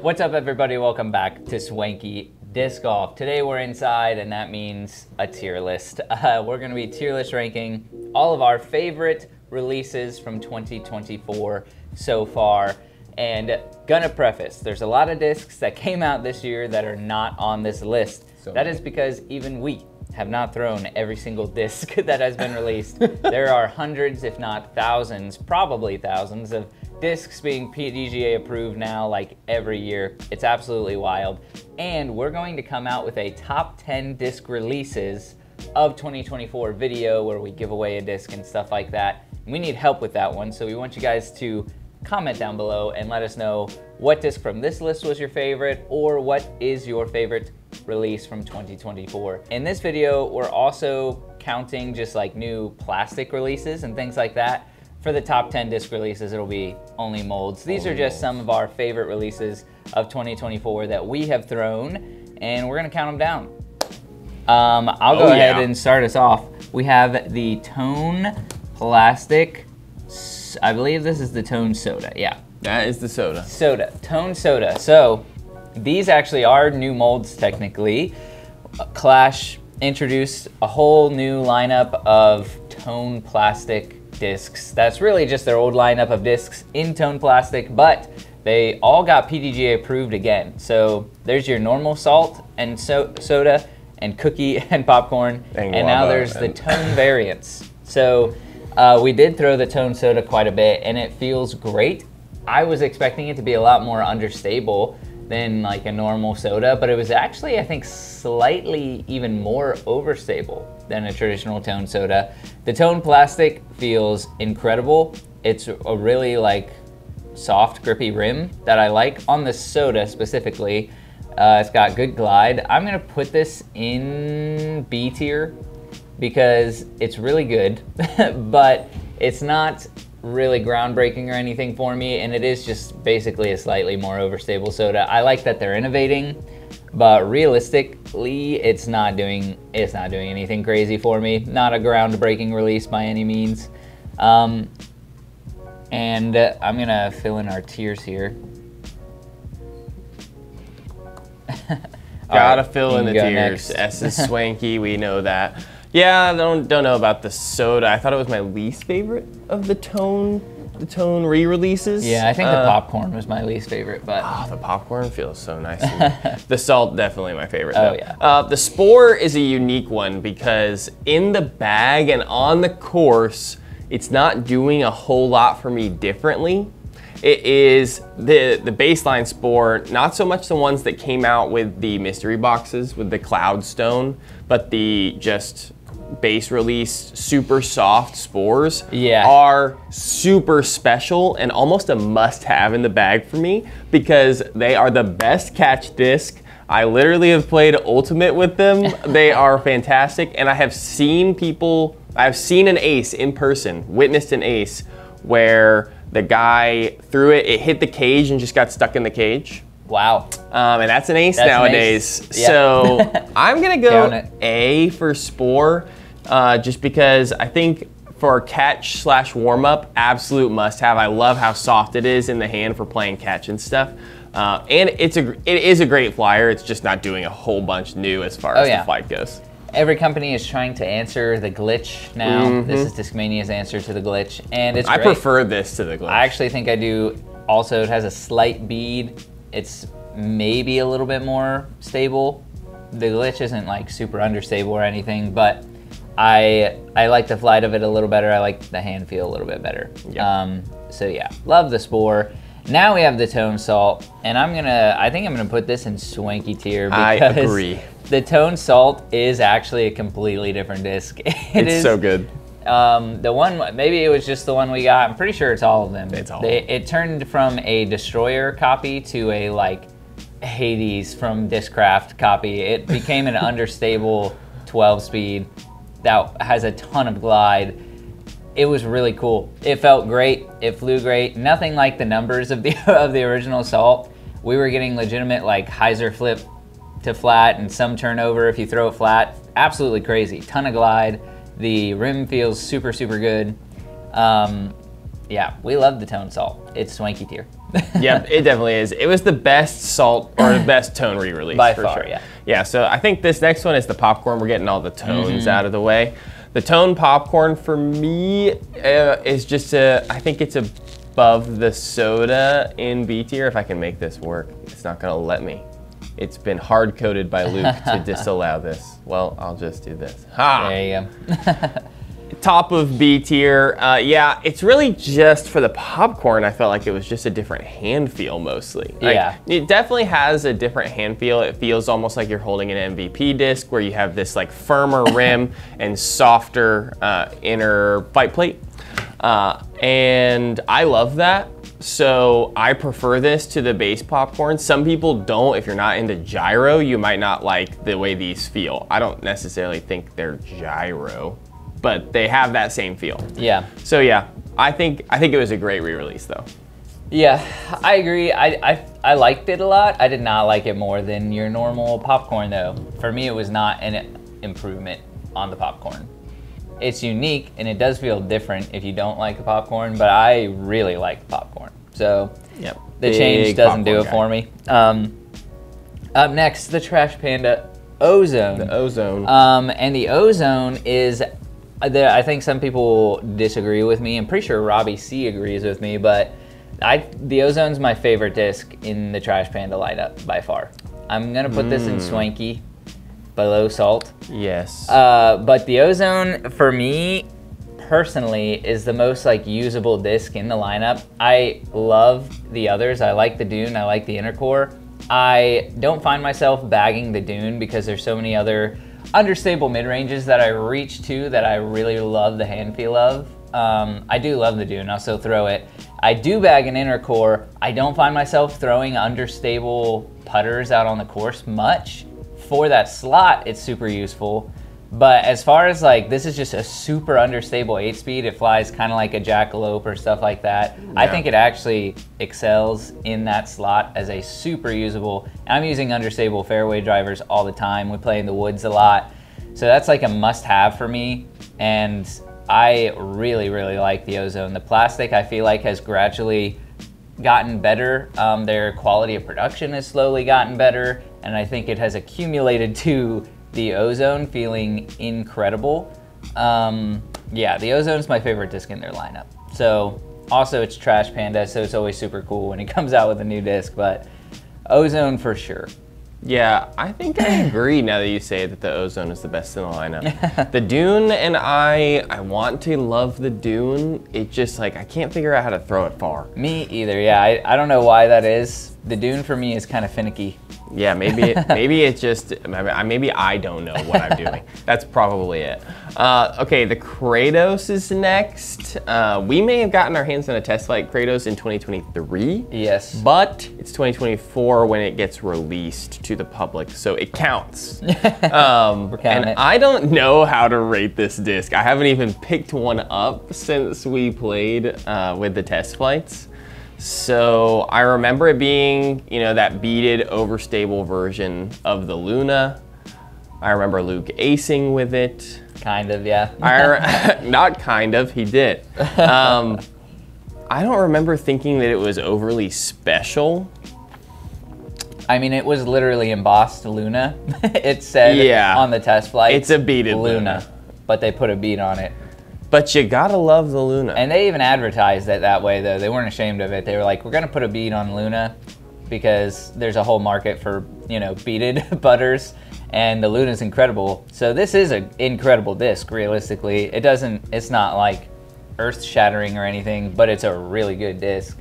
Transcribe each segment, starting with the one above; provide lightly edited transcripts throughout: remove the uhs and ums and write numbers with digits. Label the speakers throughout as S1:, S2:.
S1: What's up, everybody? Welcome back to Swanky Disc Golf. Today we're inside, and that means a tier list. We're going to be tier list ranking all of our favorite releases from 2024 so far. And gonna preface, there's a lot of discs that came out this year that are not on this list. That is because even we have not thrown every single disc that has been released. There are hundreds, if not thousands, probably thousands of discs being PDGA approved now, like every year. It's absolutely wild. And we're going to come out with a top 10 disc releases of 2024 video where we give away a disc and stuff like that. We need help with that one, so we want you guys to comment down below and let us know what disc from this list was your favorite, or what is your favorite release from 2024. In this video, we're also counting just like new plastic releases and things like that. For the top 10 disc releases, it'll be only molds. These are just some of our favorite releases of 2024 that we have thrown, and we're gonna count them down. I'll go ahead and start us off. We have the Tone Plastic, I believe this is the Tone Soda, yeah.
S2: That is the soda.
S1: Tone Soda. So these actually are new molds technically. Clash introduced a whole new lineup of Tone Plastic discs. That's really just their old lineup of discs in Tone Plastic, but they all got PDGA approved again. So there's your normal salt and soda and cookie and popcorn, and now there's the Tone variants. So we did throw the Tone Soda quite a bit, and it feels great. I was expecting it to be a lot more understable than like a normal soda, but it was actually, I think, slightly even more overstable than a traditional Tone Soda. The Tone Plastic feels incredible. It's a really like soft, grippy rim that I like on the soda specifically. It's got good glide. I'm gonna put this in B tier because it's really good, but it's not really groundbreaking or anything for me, and it is just basically a slightly more overstable soda. I like that they're innovating, but realistically, it's not doing anything crazy for me. Not a groundbreaking release by any means. And I'm gonna fill in our tiers here.
S2: Gotta fill in the tiers. S is Swanky, we know that. Yeah, I don't know about the soda. I thought it was my least favorite of the Tone re-releases.
S1: Yeah, I think the popcorn was my least favorite, but
S2: the popcorn feels so nice. The salt, definitely my favorite.
S1: Oh yeah.
S2: The Spore is a unique one because in the bag and on the course, it's not doing a whole lot for me differently. It is the baseline Spore, not so much the ones that came out with the mystery boxes with the cloud stone, but the just base release super soft spores are super special and almost a must-have in the bag for me because they are the best catch disc. I literally have played Ultimate with them. They are fantastic, and I have seen an ace in person, witnessed an ace where the guy threw it, it hit the cage and just got stuck in the cage.
S1: Wow.
S2: And that's an ace nowadays. An ace. Yeah. So I'm gonna go A for Spore, just because I think for catch / warm up, absolute must have. I love how soft it is in the hand for playing catch and stuff. And it is a great flyer. It's just not doing a whole bunch new as far as the flight goes.
S1: Every company is trying to answer the glitch now. This is Discmania's answer to the glitch, and it's great.
S2: I prefer this to the glitch.
S1: I actually think I do. Also, it has a slight bead. It's maybe a little bit more stable. The glitch isn't like super understable or anything, but I like the flight of it a little better. I like the hand feel a little bit better. Yep. So yeah, love the Spore. Now we have the Tone Salt, and I think I'm gonna put this in Swanky tier because
S2: I agree.
S1: The Tone Salt is actually a completely different disc.
S2: It's so good.
S1: The one, maybe it was just the one we got. I'm pretty sure it's all of them.
S2: It's all.
S1: It turned from a Destroyer copy to a like Hades from Discraft copy. It became an understable 12-speed that has a ton of glide. It was really cool. It felt great. It flew great. Nothing like the numbers of the original Salt. We were getting legitimate like hyzer flip to flat and some turnover if you throw it flat. Absolutely crazy. Ton of glide. The rim feels super, super good. Yeah, we love the Tone Salt. It's Swanky tier.
S2: Yep, it definitely is. It was the best salt or the best tone re-release.
S1: By
S2: for
S1: far,
S2: sure.
S1: yeah.
S2: Yeah, so I think this next one is the popcorn. We're getting all the tones out of the way. The tone popcorn for me is just I think it's above the soda in B tier. If I can make this work, it's not gonna let me. It's been hard coded by Luke to disallow this. Well, I'll just do this. Ha!
S1: There you go.
S2: Top of B tier. Yeah, it's really just for the popcorn. I felt like it was just a different hand feel mostly. Like,
S1: Yeah.
S2: It definitely has a different hand feel. It feels almost like you're holding an MVP disc where you have this like firmer rim and softer inner fight plate. And I love that. So I prefer this to the base popcorn. Some people don't. If you're not into gyro, you might not like the way these feel. I don't necessarily think they're gyro, but they have that same feel.
S1: Yeah.
S2: So yeah, I think it was a great re-release though.
S1: Yeah, I agree. I liked it a lot. I did not like it more than your normal popcorn though. For me, it was not an improvement on the popcorn. It's unique and it does feel different if you don't like the popcorn, but I really like the popcorn. So
S2: Yep.
S1: the
S2: Big
S1: change doesn't do
S2: popcorn
S1: it for me. Up next, the Trash Panda Ozone.
S2: The ozone.
S1: And the Ozone is, I think some people disagree with me. I'm pretty sure Robbie C agrees with me, but the Ozone's my favorite disc in the Trash Panda lineup by far. I'm gonna put this in Swanky, below Salt.
S2: Yes.
S1: But the Ozone, for me, personally, is the most like usable disc in the lineup. I love the others. I like the Dune, I like the Inner Core. I don't find myself bagging the Dune because there's so many other understable mid-ranges that I reach to that I really love the hand feel of. I do love the Dune, I'll still throw it. I do bag an Inner Core. I don't find myself throwing understable putters out on the course much. For that slot, it's super useful. But as far as like, this is just a super understable 8-speed. It flies kind of like a jackalope or stuff like that. Yeah. I think it actually excels in that slot as a super usable. I'm using understable fairway drivers all the time. We play in the woods a lot. So that's like a must-have for me. And I really, really like the Ozone. The plastic, I feel like, has gradually gotten better. Their quality of production has slowly gotten better. And I think it has accumulated to the Ozone feeling incredible. Yeah, the Ozone's my favorite disc in their lineup. So also it's Trash Panda, so it's always super cool when it comes out with a new disc, but Ozone for sure.
S2: Yeah, I think I agree now that you say that the Ozone is the best in the lineup. The Dune and I want to love the Dune. It just like, I can't figure out how to throw it far.
S1: Me either, yeah. I don't know why that is. The Dune for me is kind of finicky.
S2: Yeah, maybe it's just, maybe I don't know what I'm doing. That's probably it. Okay, the Kratos is next. We may have gotten our hands on a test flight Kratos in 2023.
S1: Yes.
S2: But it's 2024 when it gets released to the public, so it counts. And I don't know how to rate this disc. I haven't even picked one up since we played with the test flights. So I remember it being, you know, that beaded, overstable version of the Luna. I remember Luke acing with it.
S1: Kind of, yeah.
S2: Not kind of, he did. I don't remember thinking that it was overly special.
S1: I mean, it was literally embossed Luna. It said on the test flight,
S2: it's a beaded Luna.
S1: But they put a bead on it.
S2: But you gotta love the Luna.
S1: And they even advertised it that way, though. They weren't ashamed of it. They were like, we're gonna put a bead on Luna because there's a whole market for, you know, beaded butters, and the Luna's incredible. So this is an incredible disc, realistically. It's not like earth-shattering or anything, but it's a really good disc.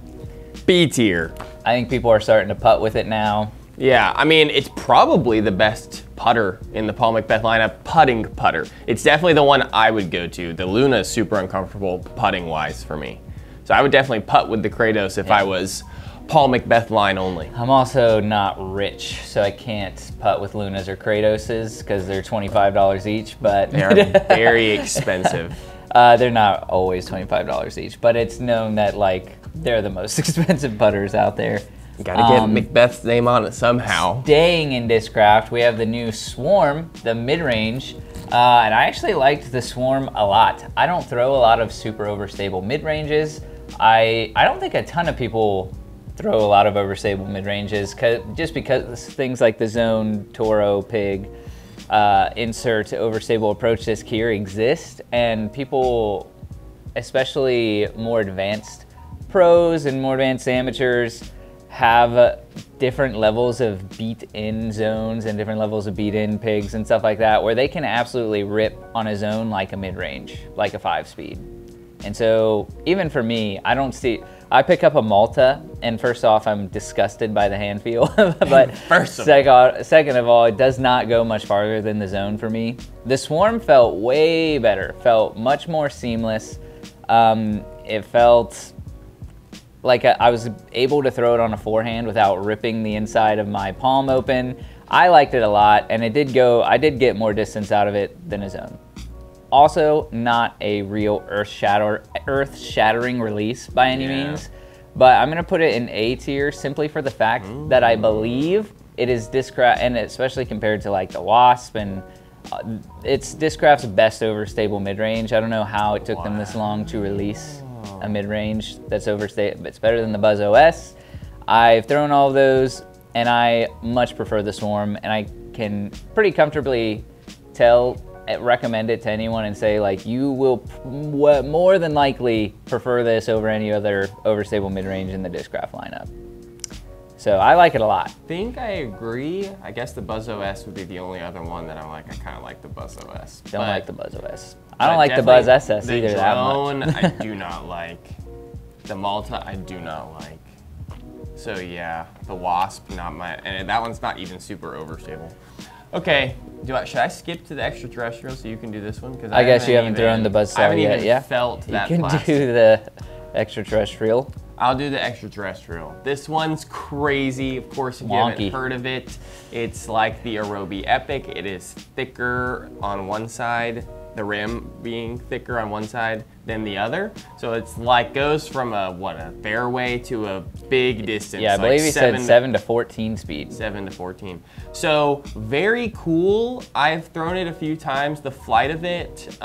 S2: B tier.
S1: I think people are starting to putt with it now.
S2: Yeah, I mean, it's probably the best putter in the Paul McBeth lineup, putting putter. It's definitely the one I would go to. The Luna is super uncomfortable putting-wise for me. So I would definitely putt with the Kratos if I was Paul McBeth line only.
S1: I'm also not rich, so I can't putt with Lunas or Kratoses because they're $25 each, but...
S2: They are very expensive.
S1: They're not always $25 each, but it's known that, like, they're the most expensive putters out there.
S2: You gotta get McBeth's name on it somehow.
S1: Staying in Discraft, we have the new Swarm, the mid-range, and I actually liked the Swarm a lot. I don't throw a lot of super overstable mid-ranges. I don't think a ton of people throw a lot of overstable mid-ranges, just because things like the Zone, Toro, Pig, insert overstable approach disc here exist, and people, especially more advanced pros and more advanced amateurs, have different levels of beat-in zones and different levels of beat-in pigs and stuff like that, where they can absolutely rip on a zone like a mid-range, like a 5-speed. And so even for me, I pick up a Malta, and first off, I'm disgusted by the hand feel, but second of all, it does not go much farther than the Zone for me. The Swarm felt way better, felt much more seamless. It felt like I was able to throw it on a forehand without ripping the inside of my palm open. I liked it a lot, and I did get more distance out of it than a Zone. Also, not a real earth-shattering release by any means, but I'm gonna put it in A tier simply for the fact that I believe it is Discraft, and especially compared to like the Wasp, and it's Discraft's best overstable mid-range. I don't know how it took them this long to release a mid-range that's overstable, but it's better than the Buzz OS. I've thrown all of those, and I much prefer the Swarm, and I can pretty comfortably recommend it to anyone and say, like, you will more than likely prefer this over any other overstable mid-range in the Discraft lineup. So I like it a lot.
S2: I think I agree. I guess the Buzz OS would be the only other one that I'm like, I kind of like the Buzz OS.
S1: Don't like the Buzz OS. I don't like the Buzz SS either that much.
S2: I do not like. The Malta, I do not like. So yeah, the Wasp, and that one's not even super overstable. Okay, should I skip to the extraterrestrial so you can do this one? Because
S1: I guess you haven't thrown the Buzzsaw yet.
S2: I haven't even felt that
S1: You can
S2: plastic.
S1: do the extraterrestrial.
S2: I'll do the extraterrestrial. This one's crazy. Of course, if you haven't heard of it, it's like the Arobi Epic. It is thicker on one side, the rim being thicker on one side than the other. So it's like goes from a fairway to a big distance.
S1: Yeah, I believe he said 7 to 14 speed.
S2: 7 to 14. So very cool. I've thrown it a few times. The flight of it,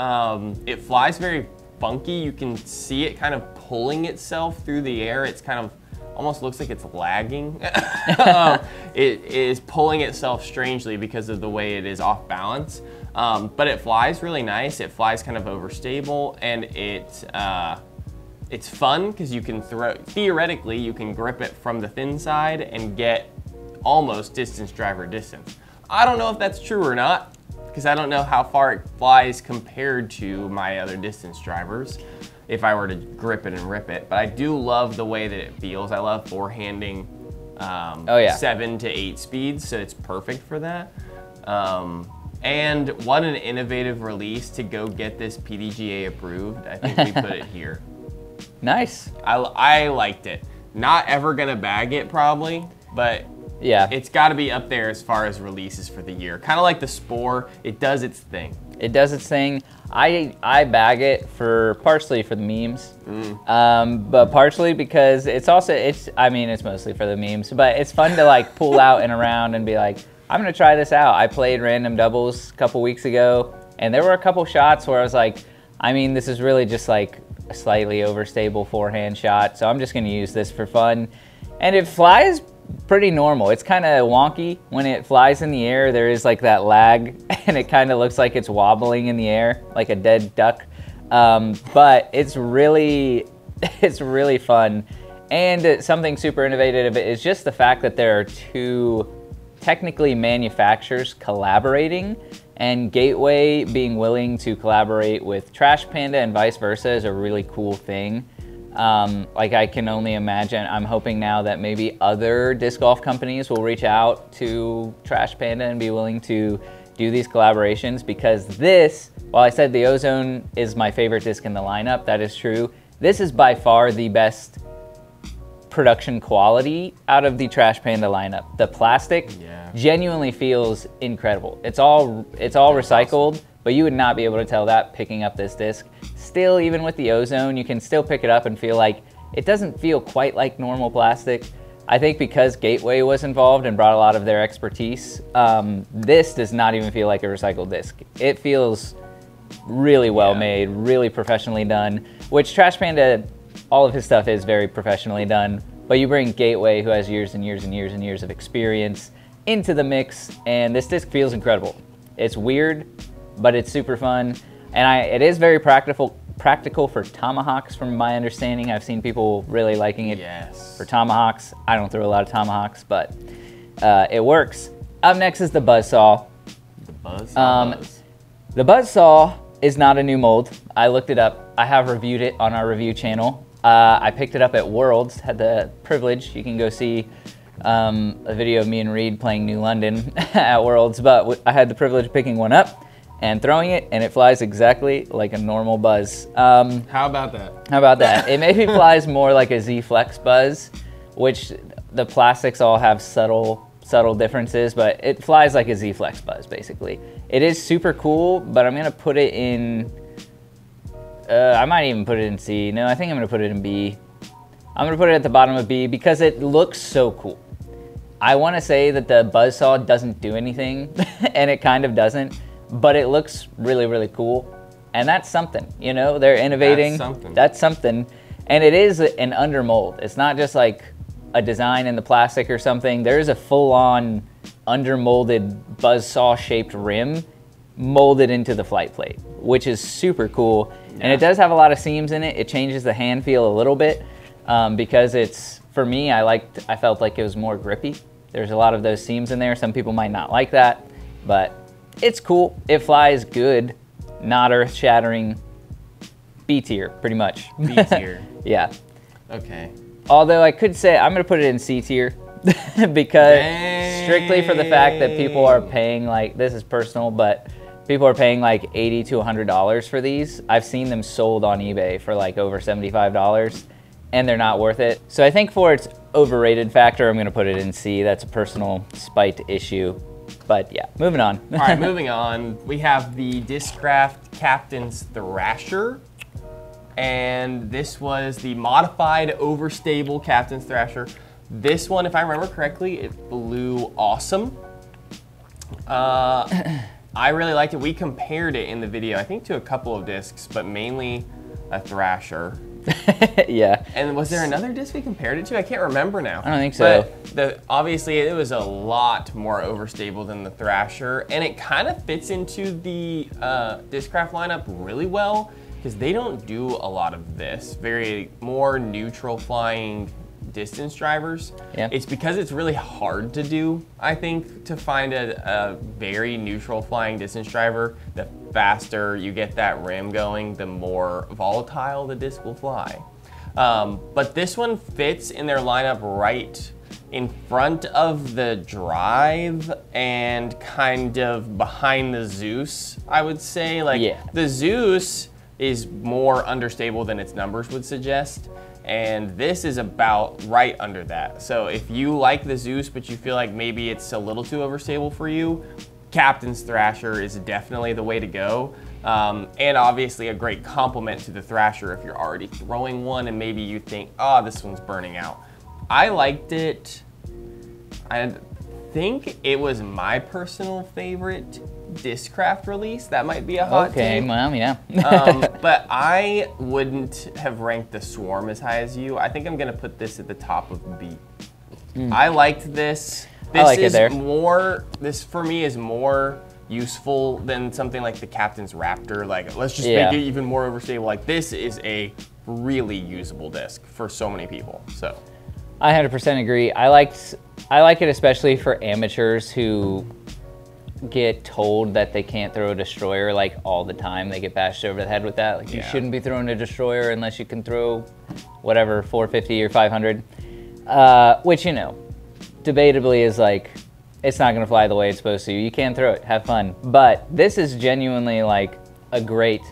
S2: it flies very funky. You can see it kind of pulling itself through the air. It's kind of almost looks like it's lagging. It is pulling itself strangely because of the way it is off balance. But it flies really nice. It flies kind of overstable, and it's fun because you can theoretically, you can grip it from the thin side and get almost distance driver distance. I don't know if that's true or not, because I don't know how far it flies compared to my other distance drivers if I were to grip it and rip it. But I do love the way that it feels. I love forehanding 7 to 8 speeds, so it's perfect for that. And what an innovative release to go get this PDGA approved. I think we put it here.
S1: Nice.
S2: I liked it. Not ever gonna bag it probably, but
S1: yeah,
S2: it's gotta be up there as far as releases for the year. Kind of like the Spore, it does its thing.
S1: It does its thing. I bag it partially for the memes, but partially because it's mostly for the memes, but it's fun to like pull out and around and be like, I'm gonna try this out. I played random doubles a couple weeks ago, and there were a couple shots where I was like, this is really just like a slightly overstable forehand shot, so I'm just gonna use this for fun. And it flies pretty normal. It's kind of wonky when it flies in the air. There is like that lag, and it kind of looks like it's wobbling in the air, like a dead duck. But it's really fun. And something super innovative is just the fact that there are two technically manufacturers collaborating, and Gateway being willing to collaborate with Trash Panda and vice versa is a really cool thing. Like I can only imagine, I'm hoping now that maybe other disc golf companies will reach out to Trash Panda and be willing to do these collaborations, because this, while I said the Ozone is my favorite disc in the lineup, that is true. This is by far the best production quality out of the Trash Panda lineup. The plastic genuinely feels incredible. It's all recycled, but you would not be able to tell that picking up this disc. Still, even with the Ozone, you can still pick it up and feel like it doesn't feel quite like normal plastic. I think because Gateway was involved and brought a lot of their expertise, this does not even feel like a recycled disc. It feels really well made, really professionally done, which Trash Panda, all of his stuff is very professionally done. but you bring Gateway, who has years and years and years and years of experience, into the mix, and this disc feels incredible. It's weird, but it's super fun, and it is very practical for tomahawks from my understanding. I've seen people really liking it for tomahawks. I don't throw a lot of tomahawks, but it works. Up next is the Buzzsaw. The Buzzsaw is not a new mold. I looked it up. I have reviewed it on our review channel. I picked it up at Worlds, had the privilege. You can go see a video of me and Reed playing New London at Worlds, but I had the privilege of picking one up and throwing it, and it flies exactly like a normal Buzz.
S2: How about that?
S1: How about that? It maybe flies more like a Z Flex Buzz, which the plastics all have subtle differences, but it flies like a Z Flex Buzz, basically. It is super cool, but I'm gonna put it in, I might even put it in C. No, I think I'm gonna put it in B. I'm gonna put it at the bottom of B because it looks so cool. I wanna say that the Buzzsaw doesn't do anything, and it kind of doesn't, but it looks really, really cool. And that's something, you know, they're innovating. That's something. And it is an under mold. It's not just like a design in the plastic or something. There's a full-on under molded Buzzsaw shaped rim molded into the flight plate, which is super cool. And it does have a lot of seams in it. It changes the hand feel a little bit because it's, for me, I felt like it was more grippy. There's a lot of those seams in there. Some people might not like that, but it's cool. It flies good, not earth-shattering. B tier, pretty much.
S2: B tier.
S1: Yeah.
S2: Okay.
S1: Although I could say I'm gonna put it in C tier because strictly for the fact that people are paying, like, this is personal, but people are paying like $80 to $100 for these. I've seen them sold on eBay for like over $75, and they're not worth it. So I think for its overrated factor, I'm gonna put it in C. That's a personal spite issue. But yeah, moving on.
S2: All right, moving on. We have the Discraft Captain's Thrasher. And this was the modified overstable Captain's Thrasher. This one, if I remember correctly, it flew awesome. I really liked it. We compared it in the video, I think to a couple of discs, but mainly a Thrasher.
S1: Yeah.
S2: And was there another disc we compared it to? I can't remember now.
S1: I don't think so.
S2: But obviously it was a lot more overstable than the Thrasher, and it kind of fits into the Discraft lineup really well because they don't do a lot of this. Very more neutral flying distance drivers.
S1: Yeah.
S2: It's because it's really hard to do, I think, to find a very neutral flying distance driver. The faster you get that rim going, the more volatile the disc will fly. But this one fits in their lineup right in front of the drive and kind of behind the Zeus, I would say. Like, the Zeus is more understable than its numbers would suggest, and this is about right under that. So if you like the Zeus, but you feel like maybe it's a little too overstable for you, Captain's Thrasher is definitely the way to go. And obviously a great complement to the Thrasher if you're already throwing one and maybe you think, oh, this one's burning out. I liked it. I think it was my personal favorite Discraft release. That might be a hot take.
S1: Well, yeah.
S2: But I wouldn't have ranked the Swarm as high as you. I think I'm gonna put this at the top of B. I liked this. This
S1: I like
S2: is
S1: it there.
S2: more, this for me is more useful than something like the Captain's Raptor. Like, let's just make it even more overstable. Like, this is a really usable disc for so many people, so.
S1: I 100% agree. I like it especially for amateurs who get told that they can't throw a destroyer like all the time. They get bashed over the head with that. Like, you shouldn't be throwing a destroyer unless you can throw whatever, 450 or 500. Which, you know, debatably is like, it's not gonna fly the way it's supposed to. You can throw it, have fun. But this is genuinely like a great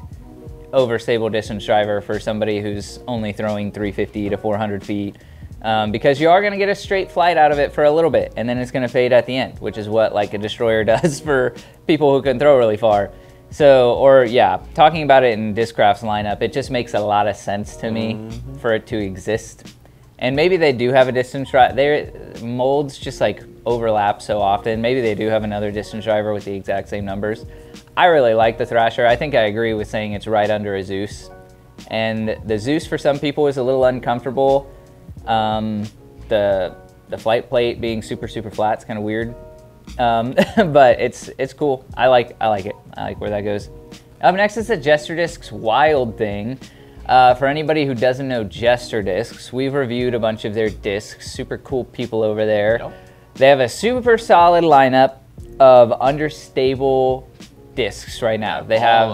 S1: overstable distance driver for somebody who's only throwing 350 to 400 feet. Because you are going to get a straight flight out of it for a little bit, and then it's going to fade at the end, which is what like a destroyer does for people who can throw really far. So, or yeah, talking about it in Discraft's lineup, it just makes a lot of sense to me for it to exist. And maybe they do have a distance driver. Their molds just like overlap so often. Maybe they do have another distance driver with the exact same numbers. I really like the Thrasher. I think I agree with saying it's right under a Zeus. And the Zeus for some people is a little uncomfortable. the flight plate being super flat. It's kind of weird, but it's cool. I like it. I like where that goes. Up next is the Jester Discs Wild Thing. For anybody who doesn't know Jester Discs, we've reviewed a bunch of their discs. Super cool people over there. Yep. They have a super solid lineup of understable discs right now. They have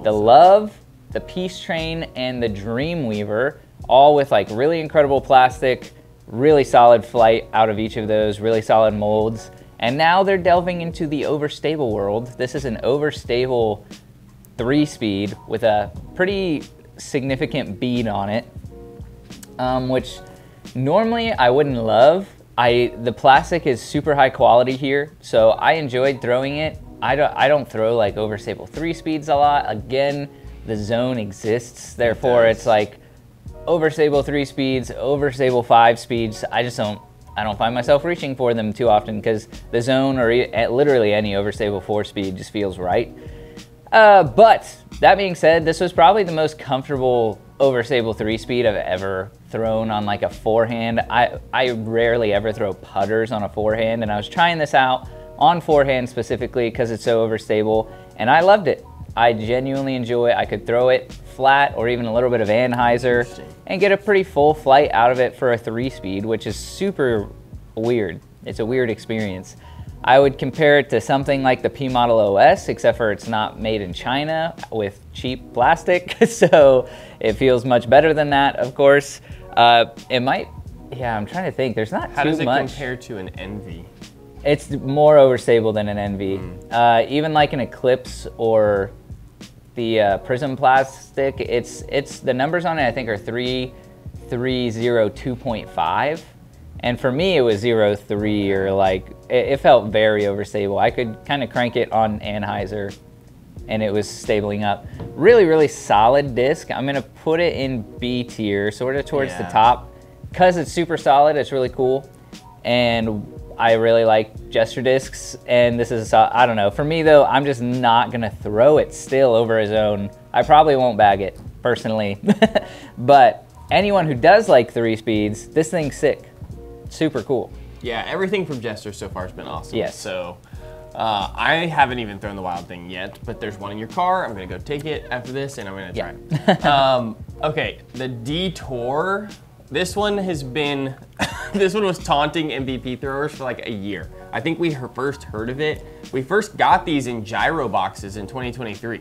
S1: the Love, the Peace Train, and the Dreamweaver, all with like really incredible plastic, really solid flight out of each of those, really solid molds. And now they're delving into the overstable world. This is an overstable 3-speed with a pretty significant bead on it, which normally I wouldn't love. The plastic is super high quality here, so I enjoyed throwing it. I don't throw like overstable 3-speeds a lot. Again, the zone exists, therefore it's like overstable 3-speeds, overstable 5-speeds. I don't find myself reaching for them too often because the zone or literally any overstable 4-speed just feels right. But that being said, this was probably the most comfortable overstable 3-speed I've ever thrown on like a forehand. I rarely ever throw putters on a forehand, and I was trying this out on forehand specifically because it's so overstable, and I loved it. I genuinely enjoy it. I could throw it flat or even a little bit of anhyzer and get a pretty full flight out of it for a 3-speed, which is super weird. It's a weird experience. I would compare it to something like the P Model OS, except for it's not made in China with cheap plastic, so it feels much better than that, of course. It might, yeah, I'm trying to think. There's not too much.
S2: How does it compare to an Envy?
S1: It's more overstable than an Envy. Even like an Eclipse or the Prism plastic, it's the numbers on it I think are 3.5. And for me, it was 0.3 or like, it felt very overstable. I could kind of crank it on anhyzer and it was stabling up. Really, really solid disc. I'm gonna put it in B tier, sort of towards the top. Cause it's super solid, it's really cool. And I really like Jester discs. And this is, I don't know. For me though, I'm just not gonna throw it still over a zone. I probably won't bag it, personally. But anyone who does like 3-speeds, this thing's sick. Super cool.
S2: Yeah, everything from Jester so far has been awesome.
S1: Yes.
S2: So I haven't even thrown the Wild Thing yet, but there's one in your car. I'm gonna go take it after this and I'm gonna try it. Okay, the Detour. This one has been, this one was taunting MVP throwers for like a year. I think we first heard of it. We first got these in gyro boxes in 2023.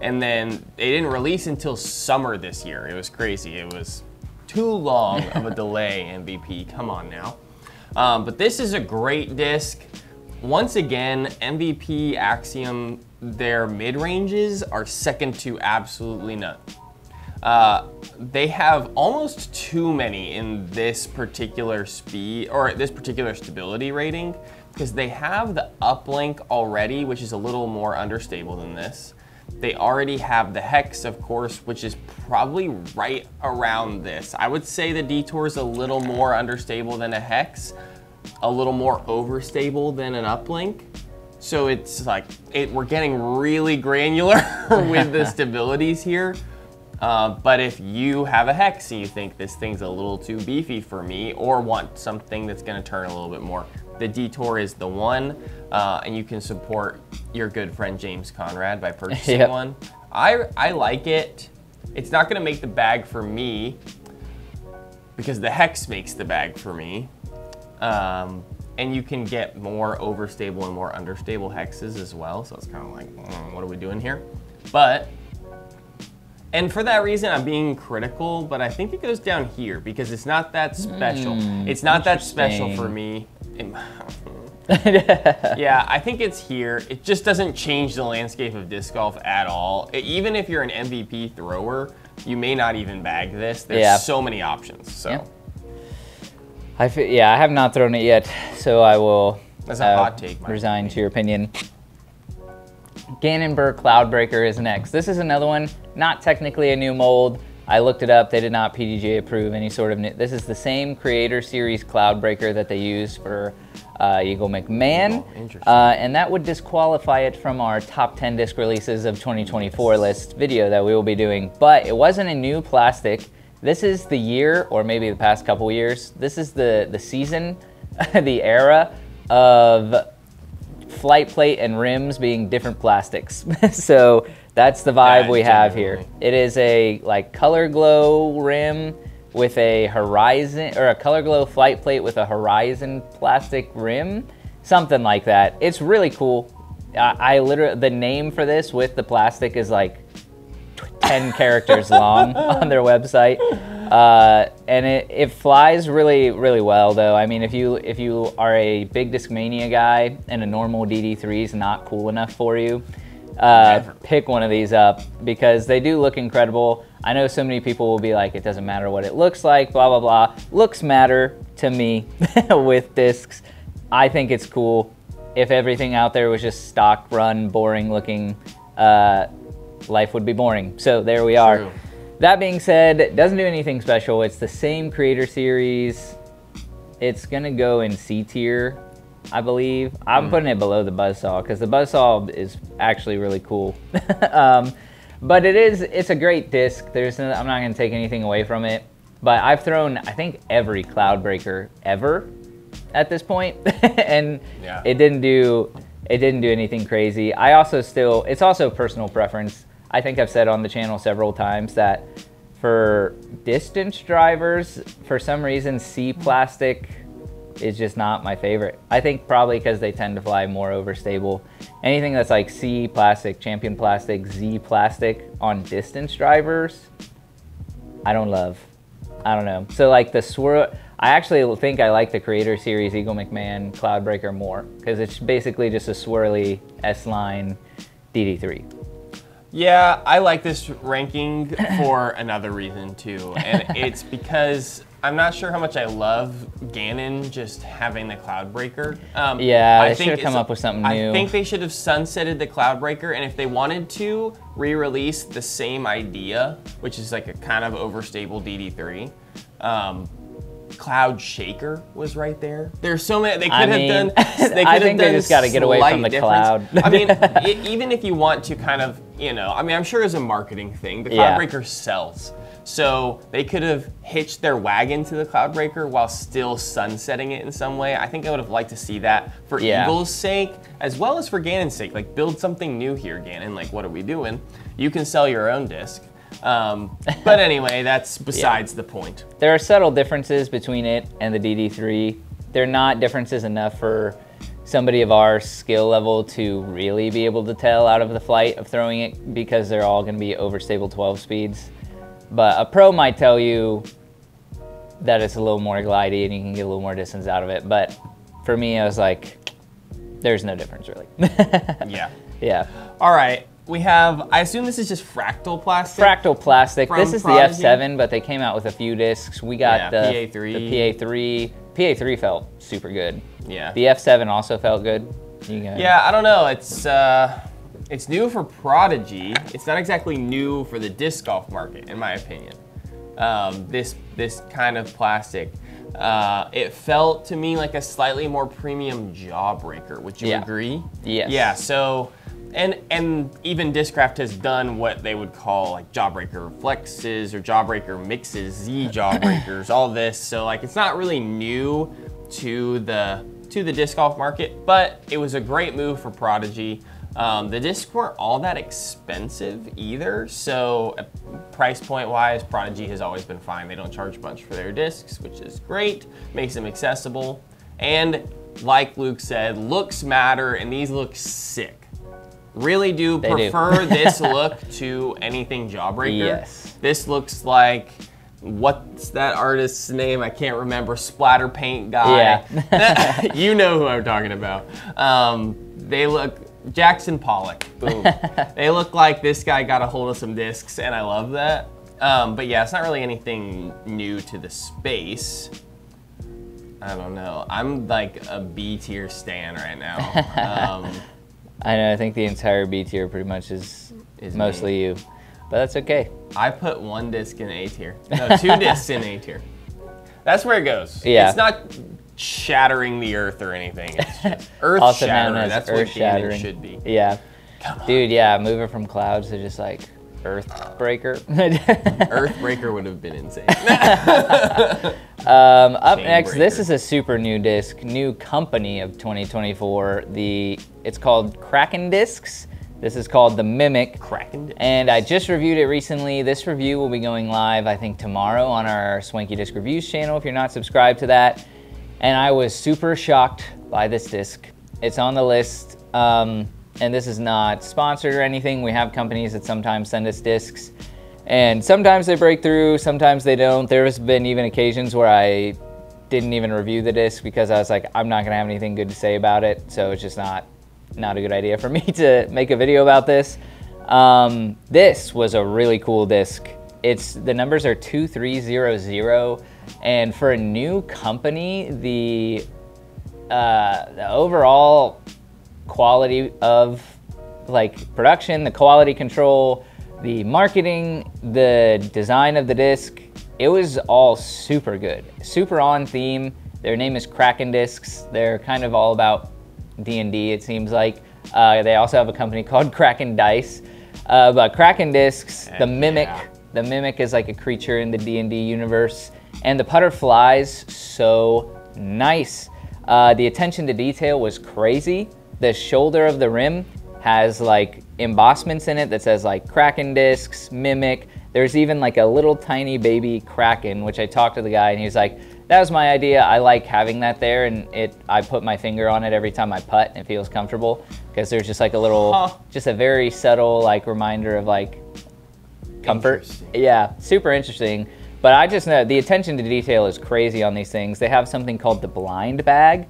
S2: And then they didn't release until summer this year. It was crazy. It was too long of a delay, MVP, come on now. But this is a great disc. Once again, MVP, Axiom, their mid-ranges are second to absolutely none. They have almost too many in this particular speed, or this particular stability rating, because they have the uplink already, which is a little more understable than this. They already have the Hex, of course, which is probably right around this. I would say the Detour is a little more understable than a Hex, a little more overstable than an uplink. So it's like, we're getting really granular with the stabilities here. But if you have a Hex and you think this thing's a little too beefy for me, or want something that's gonna turn a little bit more, the Detour is the one, and you can support your good friend James Conrad by purchasing one. I like it. It's not gonna make the bag for me, because the Hex makes the bag for me. And you can get more overstable and more understable Hexes as well, so it's kind of like, what are we doing here? And for that reason, I'm being critical, but I think it goes down here because it's not that special. It's not that special for me. Yeah, I think it's here. It just doesn't change the landscape of disc golf at all. Even if you're an MVP thrower, you may not even bag this. There's so many options. So,
S1: I have not thrown it yet, so I will.
S2: That's a hot take.
S1: Resign to your opinion. Gannonburg Cloudbreaker is next. This is another one, not technically a new mold. I looked it up, they did not PDGA approve any sort of new. This is the same Creator Series Cloudbreaker that they use for Eagle McMahon. And that would disqualify it from our top 10 disc releases of 2024 list video that we will be doing. But it wasn't a new plastic. This is the year, or maybe the past couple years, this is the season, the era of flight plate and rims being different plastics. So that's the vibe we have here. It is a like color glow rim with a horizon, or a color glow flight plate with a horizon plastic rim, something like that. It's really cool. I literally, the name for this with the plastic is like 10 characters long on their website. And it flies really, really well though. I mean, if you are a big Discmania guy and a normal DD3 is not cool enough for you, pick one of these up because they do look incredible. I know so many people will be like, it doesn't matter what it looks like, blah, blah, blah. Looks matter to me with discs. I think it's cool. If everything out there was just stock run, boring looking, life would be boring. So there we are.
S2: True.
S1: That being said, it doesn't do anything special. It's the same creator series. It's gonna go in C tier, I believe. I'm putting it below the Buzzsaw because the Buzzsaw is actually really cool. But it's a great disc. I'm not gonna take anything away from it. But I've thrown, I think, every Cloudbreaker ever at this point, and it didn't do anything crazy. It's also personal preference. I think I've said on the channel several times that for distance drivers, for some reason, C plastic is just not my favorite. I think probably because they tend to fly more overstable. Anything that's like C plastic, Champion plastic, Z plastic on distance drivers, I don't love. I don't know. So like the swirl, I actually think I like the Creator Series Eagle McMahon Cloudbreaker more because it's basically just a swirly S-line DD3.
S2: Yeah, I like this ranking for another reason too, and it's because I'm not sure how much I love Ganon just having the Cloudbreaker.
S1: Yeah, they should have come up with something new.
S2: I think they should have sunsetted the Cloudbreaker, and if they wanted to re-release the same idea, which is like a kind of overstable DD3, Cloud Shaker was right there. There's so many they could have done.
S1: I think they just got to get away from the cloud.
S2: I mean, even if you want to kind of, I mean, I'm sure it's a marketing thing. The Cloudbreaker sells. So they could have hitched their wagon to the Cloudbreaker while still sunsetting it in some way. I think I would have liked to see that for Eagle's sake, as well as for Ganon's sake. Like, build something new here, Ganon. Like, what are we doing? You can sell your own disc. But anyway, that's besides the point. There
S1: are subtle differences between it and the DD3. They're not differences enough for somebody of our skill level to really be able to tell out of the flight of throwing it because they're all going to be overstable 12 speeds. But a pro might tell you that it's a little more glidey and you can get a little more distance out of it. But for me, I was like, there's no difference really. Yeah.
S2: All right. We have, I assume this is just fractal plastic?
S1: Fractal plastic. This is
S2: Prodigy.
S1: the F7, but they came out with a few discs. We got the
S2: PA3.
S1: The PA3. PA3 felt super good.
S2: Yeah.
S1: The F7 also felt good.
S2: Yeah, I don't know. It's new for Prodigy. It's not exactly new for the disc golf market, in my opinion. This kind of plastic. It felt to me like a slightly more premium Jawbreaker. Would you agree?
S1: Yes.
S2: Yeah. So. And even Discraft has done what they would call like Jawbreaker Flexes or Jawbreaker Mixes, Z Jawbreakers, all this. So like it's not really new to the disc golf market, but it was a great move for Prodigy. The discs weren't all that expensive either, so price point wise, Prodigy has always been fine. They don't charge a bunch for their discs, which is great, makes them accessible. And like Luke said, looks matter, and these look sick. Really do prefer this look to anything Jawbreaker.
S1: Yes.
S2: This looks like, what's that artist's name? I can't remember. Splatter paint guy. Yeah. You know who I'm talking about. They look, Jackson Pollock. Boom. They look like this guy got a hold of some discs, and I love that. But yeah, it's not really anything new to the space. I don't know. I'm like a B tier stan right now.
S1: I know, I think the entire B tier pretty much is mostly you, but that's okay.
S2: I put one disc in A tier. No, 2 discs in A tier. That's where it goes.
S1: Yeah.
S2: It's not shattering the earth or anything. It's just earth shattering. That's what Ganon should be.
S1: Yeah.
S2: Come on.
S1: Dude, yeah, moving from clouds to just like Earthbreaker.
S2: Earthbreaker would have been insane.
S1: Up next,
S2: Breaker.
S1: this is a super new disc, new company of 2024. It's called Kraken Discs. This is called the Mimic.
S2: Kraken Discs.
S1: And I just reviewed it recently. This review will be going live, I think, tomorrow on our Swanky Disc Reviews channel if you're not subscribed to that. And I was super shocked by this disc. It's on the list. And this is not sponsored or anything. We have companies that sometimes send us discs, and sometimes they break through, sometimes they don't. There's been even occasions where I didn't even review the disc because I was like, I'm not gonna have anything good to say about it, so it's just not a good idea for me to make a video about this. This was a really cool disc. The numbers are 2300, and for a new company, the overall quality of production, the quality control, the marketing, the design of the disc, it was all super good, super on theme. Their name is Kraken Discs. They're kind of all about D&D, it seems like. They also have a company called Kraken Dice, but Kraken Discs, the Mimic is like a creature in the D&D universe, and the putter flies so nice. The attention to detail was crazy. The shoulder of the rim has like embossments in it that says like Kraken Discs, Mimic. There's even like a little tiny baby Kraken, which I talked to the guy and he was like, that was my idea. I like having that there, and I put my finger on it every time I putt and it feels comfortable because there's just like a little, just a very subtle like reminder of like comfort. Yeah, super interesting. But I just know the attention to detail is crazy on these things. They have something called the blind bag.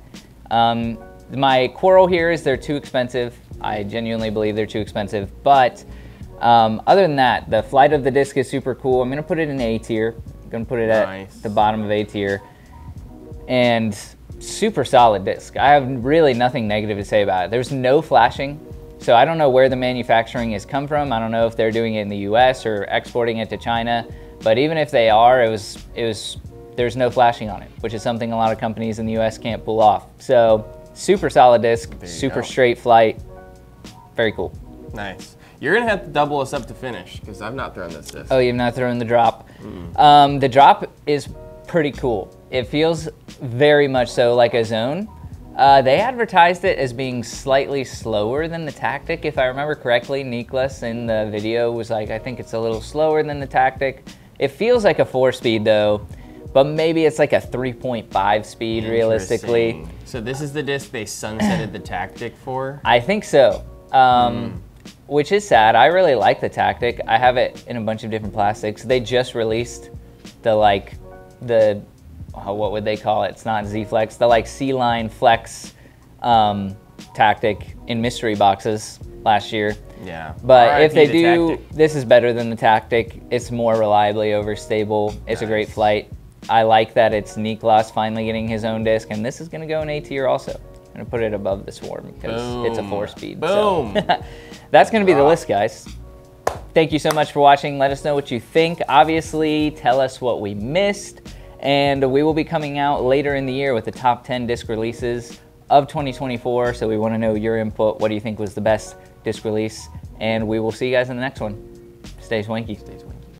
S1: My quarrel here is they're too expensive. I genuinely believe they're too expensive. But other than that, the flight of the disc is super cool. I'm going to put it in A tier. I'm going to put it at the bottom of A tier. And super solid disc. I have really nothing negative to say about it. There's no flashing. So I don't know where the manufacturing has come from. I don't know if they're doing it in the US or exporting it to China. But even if they are, there's no flashing on it, which is something a lot of companies in the US can't pull off. So super solid disc, super straight flight, very cool.
S2: Nice. You're gonna have to double us up to finish because I've not thrown this disc.
S1: Oh, you've not thrown the drop. The drop is pretty cool. It feels very much so like a zone. They advertised it as being slightly slower than the Tactic, if I remember correctly. Niklas in the video was like, I think it's a little slower than the Tactic. It feels like a 4-speed though, but maybe it's like a 3.5 speed realistically.
S2: So this is the disc they sunsetted the Tactic for?
S1: I think so, which is sad. I really like the Tactic. I have it in a bunch of different plastics. They just released what would they call it? It's not Z-Flex, the like C-Line Flex Tactic in mystery boxes last year.
S2: Yeah.
S1: But if they do, this is better than the Tactic. It's more reliably overstable. It's a great flight. I like that it's Niklas finally getting his own disc, and this is going to go in A tier also. I'm going to put it above the Swarm because it's a 4-speed.
S2: Boom.
S1: So. That's going to be the list, guys. Thank you so much for watching. Let us know what you think. Obviously, tell us what we missed, and we will be coming out later in the year with the top 10 disc releases of 2024, so we want to know your input. What do you think was the best disc release? And we will see you guys in the next one. Stay swanky.